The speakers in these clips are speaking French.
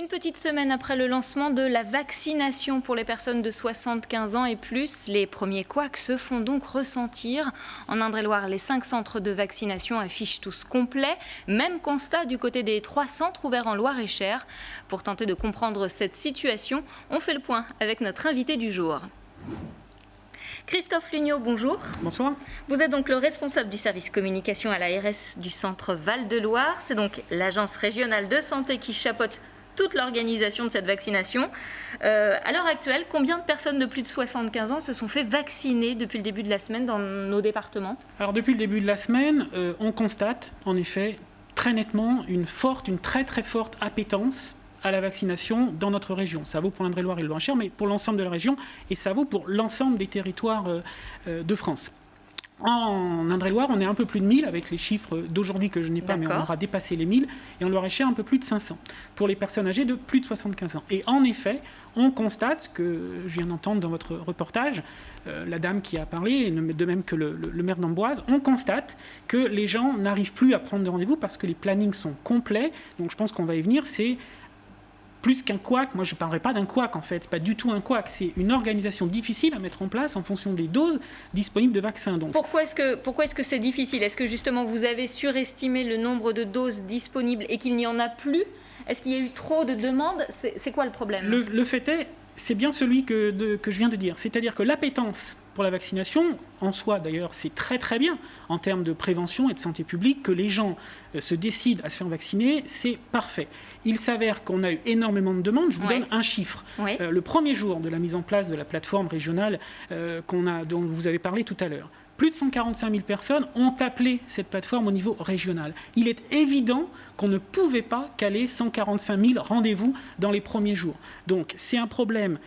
Une petite semaine après le lancement de la vaccination pour les personnes de 75 ans et plus, les premiers couacs se font donc ressentir. En Indre-et-Loire, les 5 centres de vaccination affichent tous complets. Même constat du côté des 3 centres ouverts en Loire-et-Cher. Pour tenter de comprendre cette situation, on fait le point avec notre invité du jour. Christophe Lugnot, bonjour. Bonsoir. Vous êtes donc le responsable du service communication à l'ARS du centre Val-de-Loire. C'est donc l'agence régionale de santé qui chapeaute toute l'organisation de cette vaccination. À l'heure actuelle, combien de personnes de plus de 75 ans se sont fait vacciner depuis le début de la semaine dans nos départements? Alors depuis le début de la semaine, on constate en effet très nettement une très très forte appétence à la vaccination dans notre région. Ça vaut pour l'Indre-et-Loire et le Loir-et-Cher, mais pour l'ensemble de la région, et ça vaut pour l'ensemble des territoires de France. En Indre-et-Loire, on est un peu plus de 1000 avec les chiffres d'aujourd'hui que je n'ai pas, mais on aura dépassé les 1000. Et en Loir-et-Cher, un peu plus de 500 pour les personnes âgées de plus de 75 ans. Et en effet, on constate, que je viens d'entendre dans votre reportage, la dame qui a parlé, de même que le maire d'Amboise, on constate que les gens n'arrivent plus à prendre de rendez-vous parce que les plannings sont complets. Donc je pense qu'on va y venir, c'est plus qu'un couac. Moi je ne parlerai pas d'un couac en fait, c'est pas du tout un couac, c'est une organisation difficile à mettre en place en fonction des doses disponibles de vaccins. Donc. Pourquoi est-ce que c'est difficile? Est-ce que justement vous avez surestimé le nombre de doses disponibles et qu'il n'y en a plus? Est-ce qu'il y a eu trop de demandes? C'est quoi le problème? Le fait est, c'est bien celui que je viens de dire, c'est-à-dire que l'appétence pour la vaccination, en soi d'ailleurs, c'est très très bien en termes de prévention et de santé publique, que les gens se décident à se faire vacciner, c'est parfait. Il s'avère qu'on a eu énormément de demandes, je vous donne un chiffre. Le premier jour de la mise en place de la plateforme régionale dont vous avez parlé tout à l'heure, plus de 145 000 personnes ont appelé cette plateforme au niveau régional. Il est évident qu'on ne pouvait pas caler 145 000 rendez-vous dans les premiers jours. Donc c'est un problème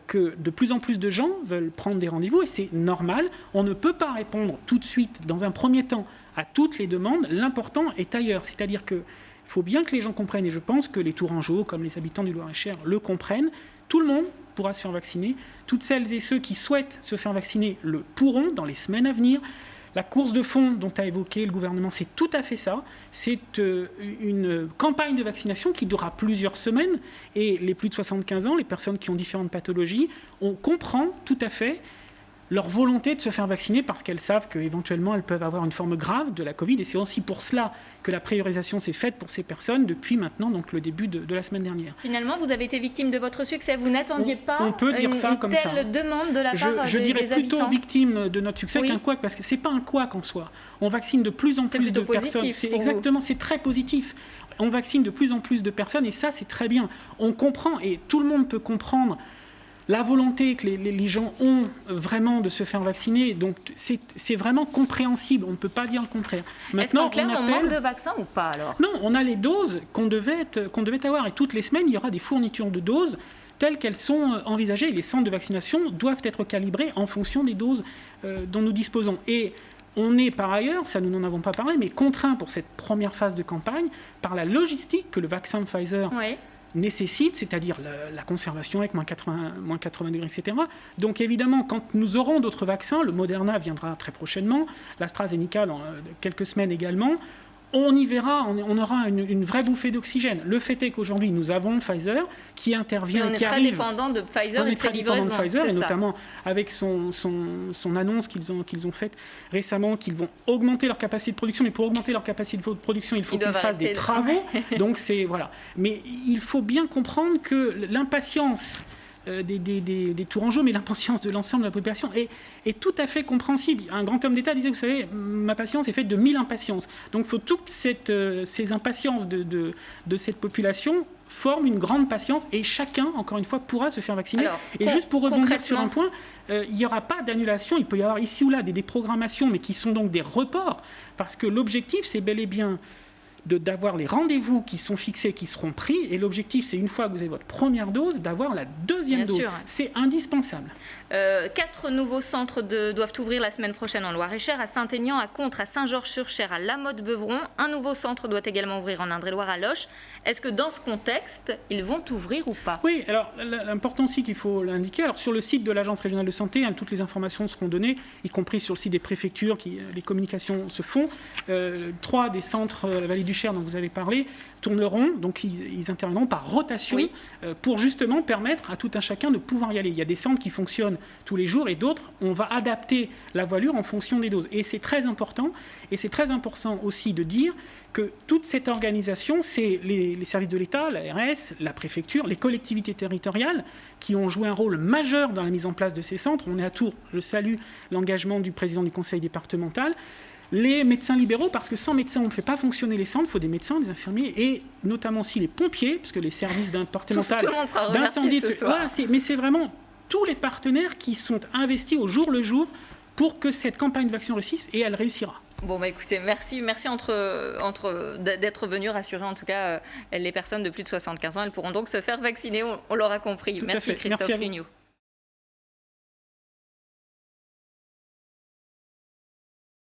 que de plus en plus de gens veulent prendre des rendez-vous et c'est normal. On ne peut pas répondre tout de suite, dans un premier temps, à toutes les demandes. L'important est ailleurs. C'est-à-dire qu'il faut bien que les gens comprennent, et je pense que les Tourangeaux, comme les habitants du Loir-et-Cher, le comprennent. Tout le monde pourra se faire vacciner. Toutes celles et ceux qui souhaitent se faire vacciner le pourront dans les semaines à venir. La course de fond dont a évoqué le gouvernement, c'est tout à fait ça. C'est une campagne de vaccination qui durera plusieurs semaines. Et les plus de 75 ans, les personnes qui ont différentes pathologies, on comprend tout à fait leur volonté de se faire vacciner parce qu'elles savent qu'éventuellement elles peuvent avoir une forme grave de la Covid. Et c'est aussi pour cela que la priorisation s'est faite pour ces personnes depuis maintenant, donc le début de la semaine dernière. Finalement, vous avez été victime de votre succès. Vous n'attendiez pas on peut dire ça comme ça. Telle demande de la part des habitants. Je dirais plutôt victime de notre succès qu'un couac, parce que ce n'est pas un couac en soi. On vaccine de plus en plus de personnes. C'est très positif. On vaccine de plus en plus de personnes et ça, c'est très bien. On comprend et tout le monde peut comprendre la volonté que les gens ont vraiment de se faire vacciner, donc c'est vraiment compréhensible, on ne peut pas dire le contraire. Maintenant, est-ce qu'en clair, on manque de vaccins ou pas alors? Non, on a les doses qu'on devait avoir et toutes les semaines, il y aura des fournitures de doses telles qu'elles sont envisagées. Les centres de vaccination doivent être calibrés en fonction des doses dont nous disposons. Et on est par ailleurs, ça nous n'en avons pas parlé, mais contraint pour cette première phase de campagne par la logistique que le vaccin Pfizer nécessite, c'est-à-dire la conservation avec moins 80 degrés, etc. Donc évidemment, quand nous aurons d'autres vaccins, le Moderna viendra très prochainement, l'AstraZeneca dans quelques semaines également, on y verra, on aura une vraie bouffée d'oxygène. Le fait est qu'aujourd'hui, nous avons Pfizer qui intervient, qui arrive. On est très dépendant de Pfizer et de ses livraisons. On est très dépendant de Pfizer, et notamment avec son annonce qu'ils ont faite récemment, qu'ils vont augmenter leur capacité de production. Mais pour augmenter leur capacité de production, il faut qu'ils fassent des travaux. Donc c'est voilà. Mais il faut bien comprendre que l'impatience des Tourangeaux, mais l'impatience de l'ensemble de la population est tout à fait compréhensible. Un grand homme d'État disait, vous savez, ma patience est faite de 1000 impatiences. Donc il faut toutes ces impatiences de cette population forment une grande patience et chacun, encore une fois, pourra se faire vacciner. Alors, et juste pour rebondir sur un point, il n'y aura pas d'annulation. Il peut y avoir ici ou là des déprogrammations, mais qui sont donc des reports, parce que l'objectif, c'est bel et bien d'avoir les rendez-vous qui sont fixés, qui seront pris. Et l'objectif, c'est une fois que vous avez votre première dose, d'avoir la deuxième dose. C'est indispensable. 4 nouveaux centres doivent ouvrir la semaine prochaine en Loire-et-Cher, à Saint-Aignan, à Contres, à Saint-Georges-sur-Cher, à Lamotte-Beuvron. Un nouveau centre doit également ouvrir en Indre-et-Loire, à Loches. Est-ce que dans ce contexte, ils vont ouvrir ou pas? Oui, alors l'important aussi qu'il faut l'indiquer, alors sur le site de l'Agence régionale de santé, toutes les informations seront données, y compris sur le site des préfectures, les communications se font. 3 des centres, la Vallée du chers dont vous avez parlé tourneront, donc ils interviendront par rotation pour justement permettre à tout un chacun de pouvoir y aller. Il y a des centres qui fonctionnent tous les jours et d'autres, on va adapter la voilure en fonction des doses. Et c'est très important. Et c'est très important aussi de dire que toute cette organisation, c'est les services de l'État, l'ARS, la préfecture, les collectivités territoriales qui ont joué un rôle majeur dans la mise en place de ces centres. On est à Tours, je salue l'engagement du président du conseil départemental. Les médecins libéraux, parce que sans médecins, on ne fait pas fonctionner les centres, il faut des médecins, des infirmiers, et notamment aussi les pompiers, parce que les services départementaux d'incendie, mais c'est vraiment tous les partenaires qui sont investis au jour le jour pour que cette campagne de vaccination réussisse, et elle réussira. Bon, écoutez, merci d'être venu rassurer en tout cas les personnes de plus de 75 ans. Elles pourront donc se faire vacciner, on l'aura compris. Merci Christophe Lugnot.